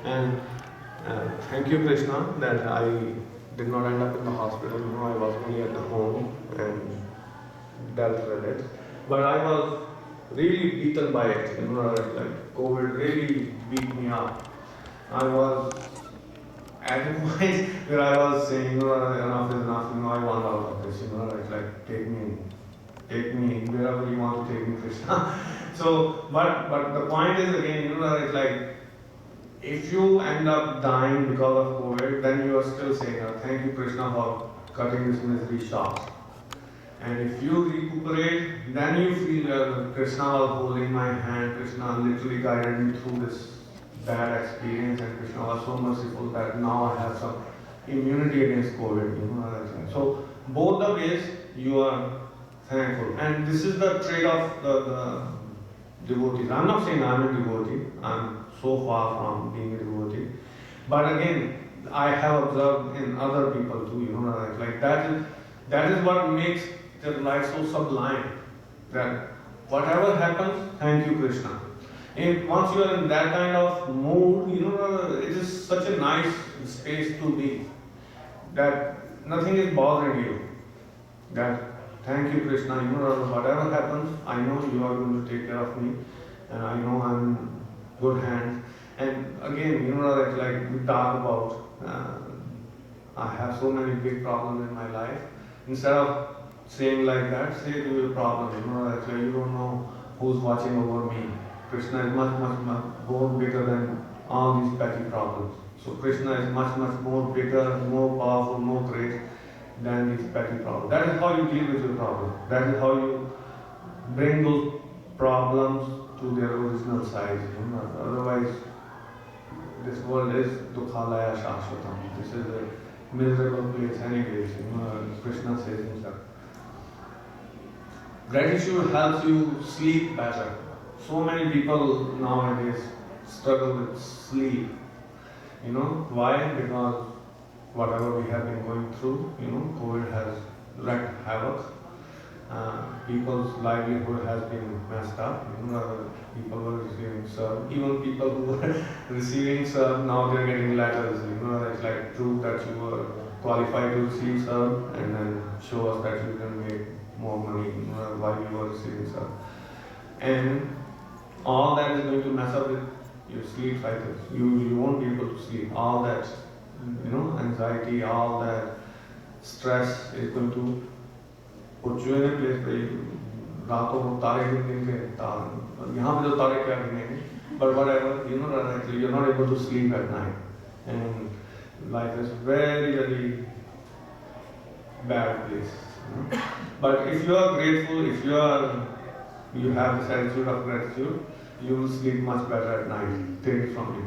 And thank you, Krishna, that I did not end up in the hospital. I was only at the home and dealt with it. But I was really beaten by it. Like COVID really beat me up. I was at a point where I was saying, enough is enough. I want out of this. Like take me wherever you want to take me, Krishna. So, but the point is again, it's like if you end up dying because of COVID, then you are still saying, thank you, Krishna, for cutting this misery short. And if you recuperate, then you feel Krishna was holding my hand, Krishna literally guided me through this bad experience, and Krishna was so merciful that now I have some immunity against COVID. So both the ways you are thankful. And this is the trait of the devotees. I'm not saying I'm a devotee. I'm so far from being a devotee. But again, I have observed in other people too, like that is what makes their life so sublime. That whatever happens, thank you, Krishna. And once you are in that kind of mood, it is such a nice space to be. That nothing is bothering you. That thank you, Krishna, whatever happens, I know you are going to take care of me, and I know I'm in good hands. And again, like we talk about, I have so many big problems in my life. Instead of saying like that, say to your problem, like you don't know who's watching over me. Krishna is much, much, much more bigger than all these petty problems. So Krishna is much, much more bigger, more powerful, more great than these petty problems. That is how you deal with your problem. That is how you bring those problems to their original size. Otherwise, this world is dukhalaya shashvatam. This is a miserable place anyways. Krishna says himself. Gratitude helps you sleep better. So many people nowadays struggle with sleep. Why? Because whatever we have been going through, COVID has wreaked havoc. People's livelihood has been messed up. People were receiving serve. Even people who were receiving serve, now they're getting letters. It's like proof that you were qualified to receive serve, and then show us that you can make more money while you were receiving serve. And all that is going to mess up with your sleep cycles. You won't be able to sleep. All that, anxiety, all that stress is going to put you in a place where रातों को तारे गिन के यहाँ पे तो तारे क्या गिनेंगे, but whatever, you're not able to sleep at night, and life is very, very bad place. But if you are grateful, if you have this attitude of gratitude, you will sleep much better at night. Take it from me.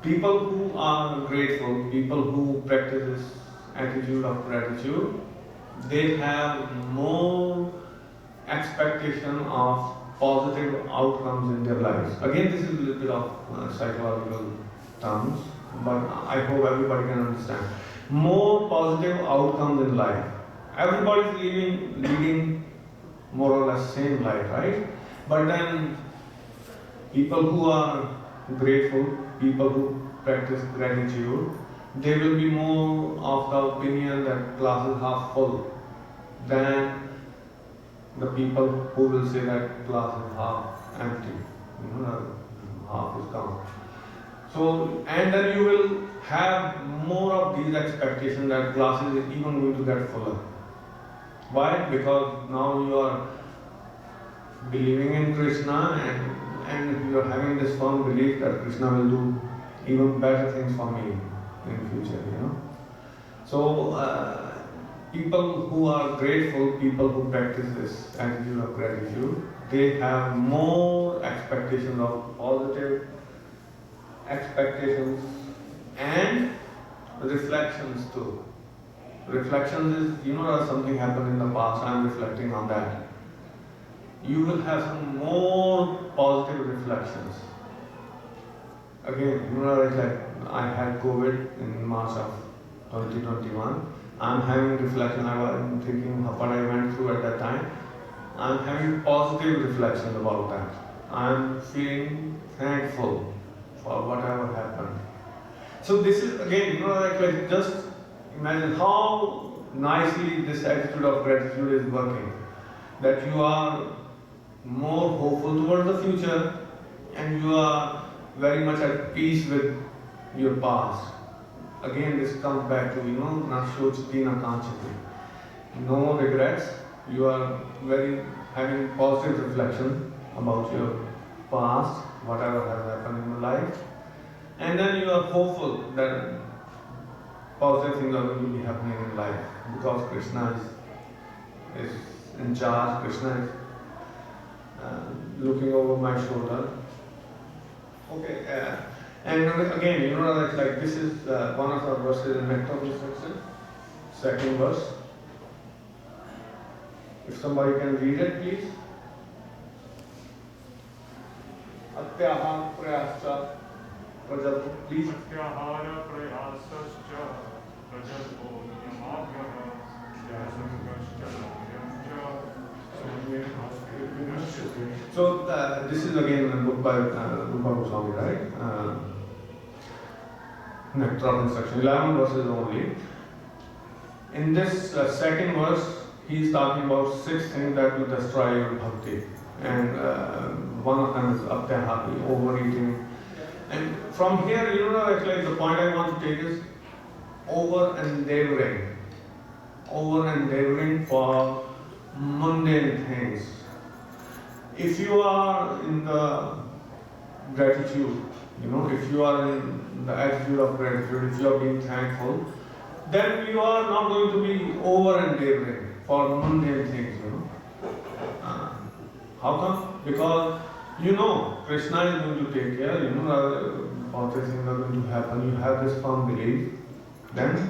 People who are grateful, people who practice this attitude of gratitude, they have more expectation of positive outcomes in their lives. Again, this is a little bit of psychological terms, but I hope everybody can understand. More positive outcomes in life. Everybody is leading more or less same life, right? But then people who are grateful, people who practice gratitude, they will be more of the opinion that glass is half full than the people who will say that glass is half empty, half is gone. So, and then you will have more of these expectations that glass is even going to get fuller. Why? Because now you are believing in Krishna, and you are having this firm belief that Krishna will do even better things for me in future, So, people who are grateful, people who practice this attitude of gratitude, they have more expectations of positive expectations and reflections too. Reflections is, something happened in the past, I'm reflecting on that. You will have some more positive reflections. Again, it's like I had COVID in March of 2021. I'm having reflection. I'm thinking what I went through at that time. I'm having positive reflection about that. I'm feeling thankful for whatever happened. So this is again, like just imagine how nicely this attitude of gratitude is working. That you are more hopeful towards the future and you are very much at peace with your past. Again, this comes back to, Nashochiti Nakanchiti. No regrets. You are very having positive reflection about your past, whatever has happened in your life. And then you are hopeful that positive things are going to be happening in life because Krishna is in charge. Krishna is looking over my shoulder. Okay, and again, like this is one of the verses in Nectar of Instruction, second verse. If somebody can read it, please. Atyahar prayascha prajatu, please. Atyahara prayasascha prajatu niyamabhyah jasangascha lamyamcha. So this is again a book by Rupa Goswami, right? Nectar of Instruction, 11 verses only. In this second verse, he is talking about 6 things that will destroy your bhakti. And one of them is aptyahari, overeating. And from here, actually the point I want to take is over endeavoring. Over endeavoring for mundane things. If you are in the gratitude, if you are in the attitude of gratitude, if you are being thankful, then you are not going to be over endeavoring for mundane things, How come? Because Krishna is going to take care, all these things are going to happen, you have this firm belief, then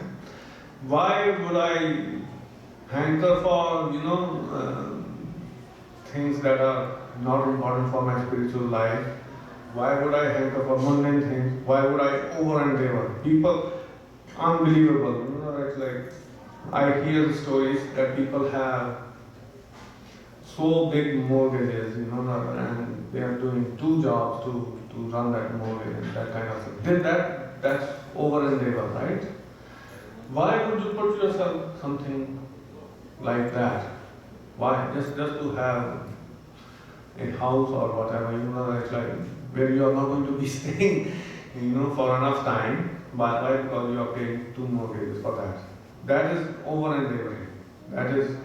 why would I hanker for, things that are not important for my spiritual life? Why would I hanker for mundane things? Why would I over endeavor? People, unbelievable, it's like, I hear stories that people have so big mortgages, and they are doing 2 jobs to run that mortgage and that kind of thing. That's over endeavor, right? Why would you put yourself something like that? Why? Just to have a house or whatever, it's like where you are not going to be staying, for enough time. Why? Because you are paying 2 mortgages for that. That is over endeavoring. That is,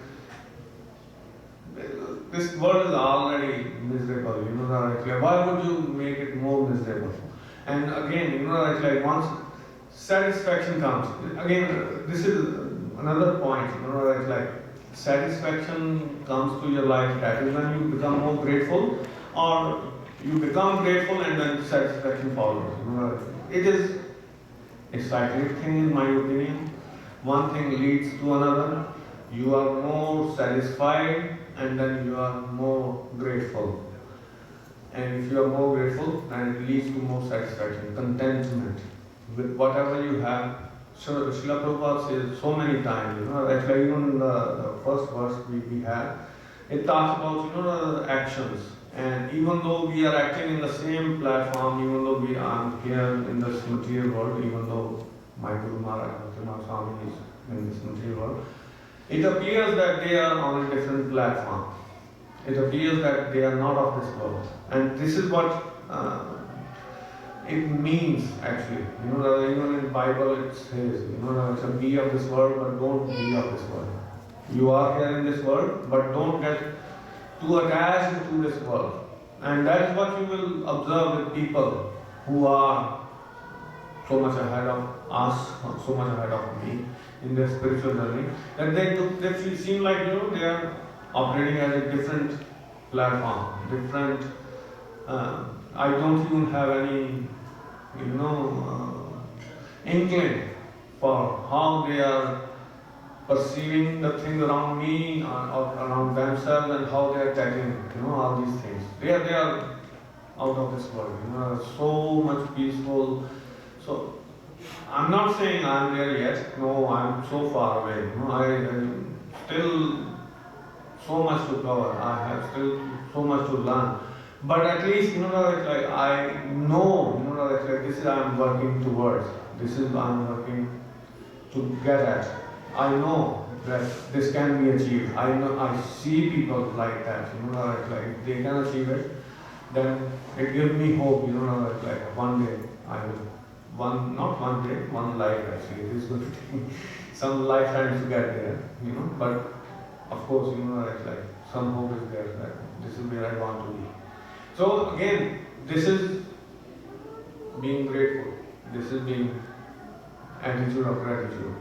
this world is already miserable, why would you make it more miserable? And again, like once satisfaction comes, again, this is another point, like satisfaction comes to your life, that is when you become more grateful, or you become grateful and then satisfaction follows. It is a cyclic thing in my opinion. One thing leads to another. You are more satisfied and then you are more grateful. And if you are more grateful, then it leads to more satisfaction, contentment with whatever you have. So Srila Prabhupada says so many times, actually even in the first verse we had, it talks about actions. And even though we are acting in the same platform, even though we are here in this material world, even though my Guru Maharaj Swami is in this material world, it appears that they are on a different platform. It appears that they are not of this world. And this is what it means actually. Even in Bible it says, it's be of this world, but don't be of this world. You are here in this world, but don't get too attached to this world. And that is what you will observe with people who are so much ahead of us, so much ahead of me in their spiritual journey, that they seem like they are operating at a different platform, different. I don't even have any inkling for how they are perceiving the things around me or around themselves and how they are tackling all these things. They are out of this world. So much peaceful. So I'm not saying I'm there yet. No, I'm so far away. I am still so much to cover. I have still so much to learn. But at least, like I know, like this is I'm working towards. This is I'm working to get at. I know that this can be achieved. I know I see people like that, like if they can achieve it, then it gives me hope, like one day I will, not one day, one life actually. It is going to take me some lifetimes to get there, but of course, like some hope is there that this is where I want to be. So again, this is being grateful. This is being attitude of gratitude.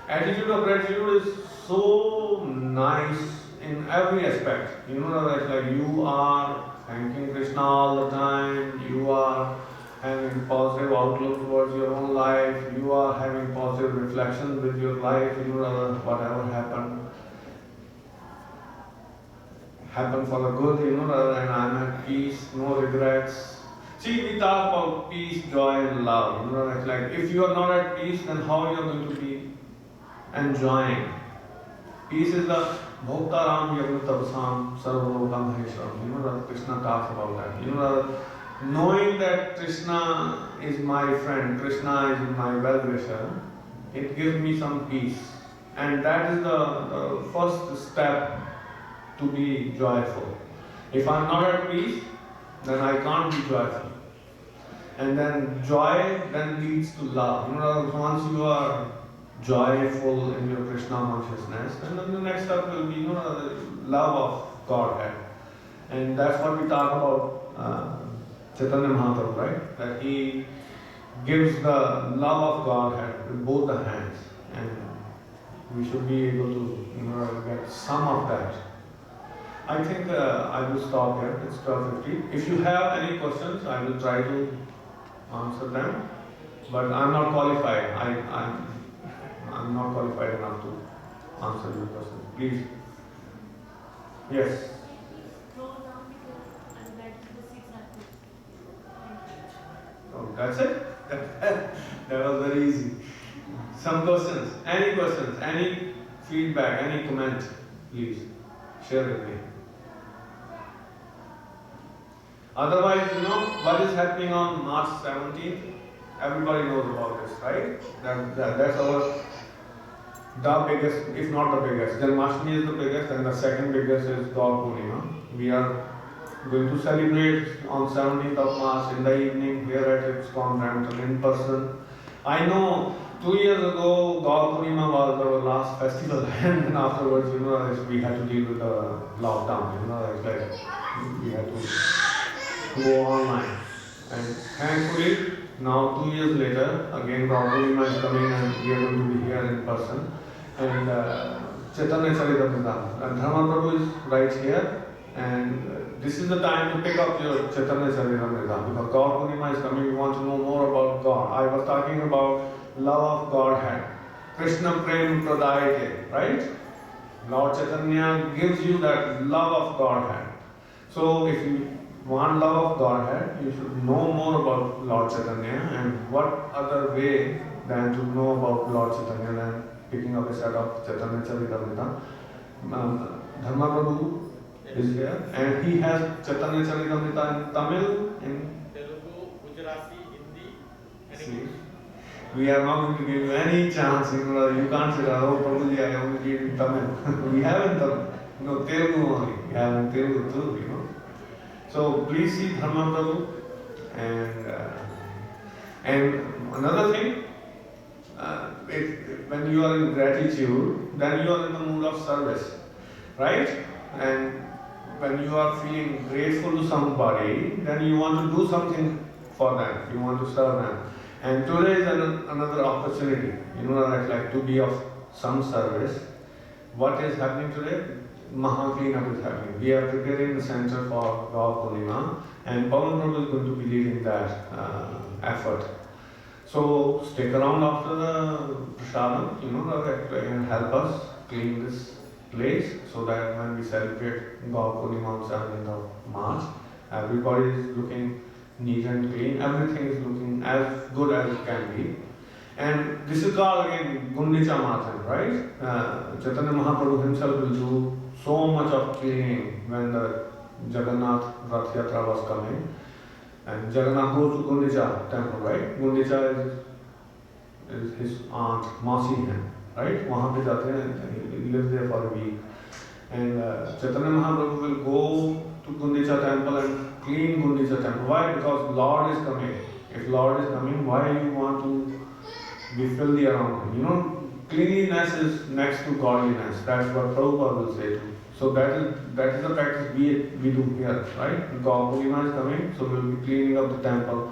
Attitude of gratitude is so nice in every aspect. Like you are thanking Krishna all the time, you are having positive outlook towards your own life, you are having positive reflection with your life, whatever happen for the good, and I'm at peace, no regrets. See, we talk about peace, joy, and love. Like if you are not at peace, then how you are going to be enjoying? Peace is the Bhoktaram Yagnutabsam Sarvalokam Maheshwaram. Krishna talks about that. Knowing that Krishna is my friend, Krishna is my well-wisher, it gives me some peace. And that is the first step to be joyful. If I'm not at peace, then I can't be joyful. And then joy then leads to love. Once you are joyful in your Krishna consciousness, and then the next step will be, the love of Godhead. And that's what we talk about Chaitanya Mahaprabhu, right? That he gives the love of Godhead with both the hands. And we should be able to, get some of that. I think I will stop here. It's 12:50. If you have any questions, I will try to answer them. But I'm not qualified. I'm not qualified enough to answer your question. Please. Yes. Oh, that's it? That was very easy. Some questions? Any feedback, any comment, please share with me. Otherwise, what is happening on March 17th? Everybody knows about this, right? That's the biggest, if not the biggest. Janmashtami is the biggest, and the second biggest is Gaur Purnima. We are going to celebrate on 17th of March in the evening here at Iskcon Brampton in person. I know 2 years ago Gaur Purnima was our last festival, and then afterwards, we had to deal with the lockdown. Like we had to go online. And thankfully, now 2 years later, again Gaur Purnima is coming, and we are going to be here in person. And Chaitanya Charitamrita. And Dharma Prabhu is right here. And this is the time to pick up your Chaitanya Charitamrita, because Gaur Purnima is coming. We want to know more about God. I was talking about love of Godhead. Krishna Prem Pradayate, right? Lord Chaitanya gives you that love of Godhead. So if you want love of Godhead, you should know more about Lord Chaitanya. And what other way than to know about Lord Chaitanya than picking up a set of Chaitanya Charitamrita. Dharma Prabhu is here, and he has Chaitanya Charitamrita in Tamil, in Telugu, Gujarati, Hindi, and English. We are not going to give you any chance. You can't say, oh Prabhuji, I only give in Tamil. We have in Tamil. Telugu only. We have in Telugu too, So please see Dharma Prabhu. And another thing, when you are in gratitude, then you are in the mood of service, right? And when you are feeling grateful to somebody, then you want to do something for them. You want to serve them. And today is another opportunity, like to be of some service. What is happening today? Maha Cleanup is happening. We are preparing the center for Gaur Purnima, and Pawan Prabhu is going to be leading that effort. So stick around after the prasadam, and help us clean this place, so that when we celebrate Gaur Purnima on 7th of March, everybody is looking neat and clean, everything is looking as good as it can be. And this is called again Gundicha Mathan, right? Chaitanya Mahaprabhu himself will do so much of cleaning when the Jagannath Rath Yatra was coming. And Jagannath goes to Gundicha temple, right? Gundicha is his aunt, Masi hai, right? वहाँ पे जाते हैं, and he lives there for a week. And Chaitanya Mahaprabhu will go to Gundicha temple and clean Gundicha temple. Why? Because Lord is coming. If Lord is coming, why you want to be filthy around him? You know, cleanliness is next to godliness. That's what Prabhupada will say too. So that is the practice we do here, right? God Purnima is coming, so we'll be cleaning up the temple.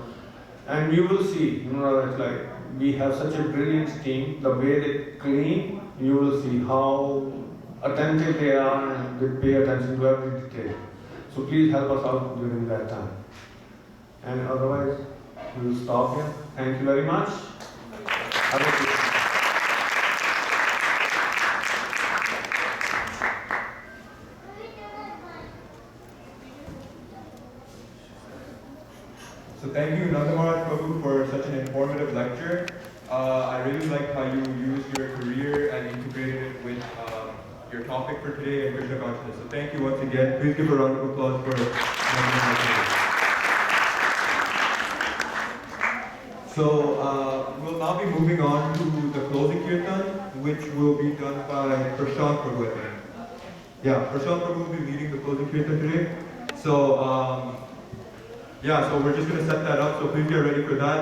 And you will see, you know, it's like we have such a brilliant team. The way they clean, you will see how attentive they are and they pay attention to every detail. So please help us out during that time. And otherwise, we will stop here. Thank you very much. Have a good day. So thank you, Nandamaraj Prabhu, for such an informative lecture. I really like how you used your career and integrated it with your topic for today and Krishna consciousness. So thank you once again. Please give a round of applause for Nandamaraj Prabhu. So we'll now be moving on to the closing kirtan, which will be done by Prashant Prabhu. Yeah, Prashant Prabhu will be leading the closing kirtan today. So yeah, so we're just going to set that up, so please get ready for that.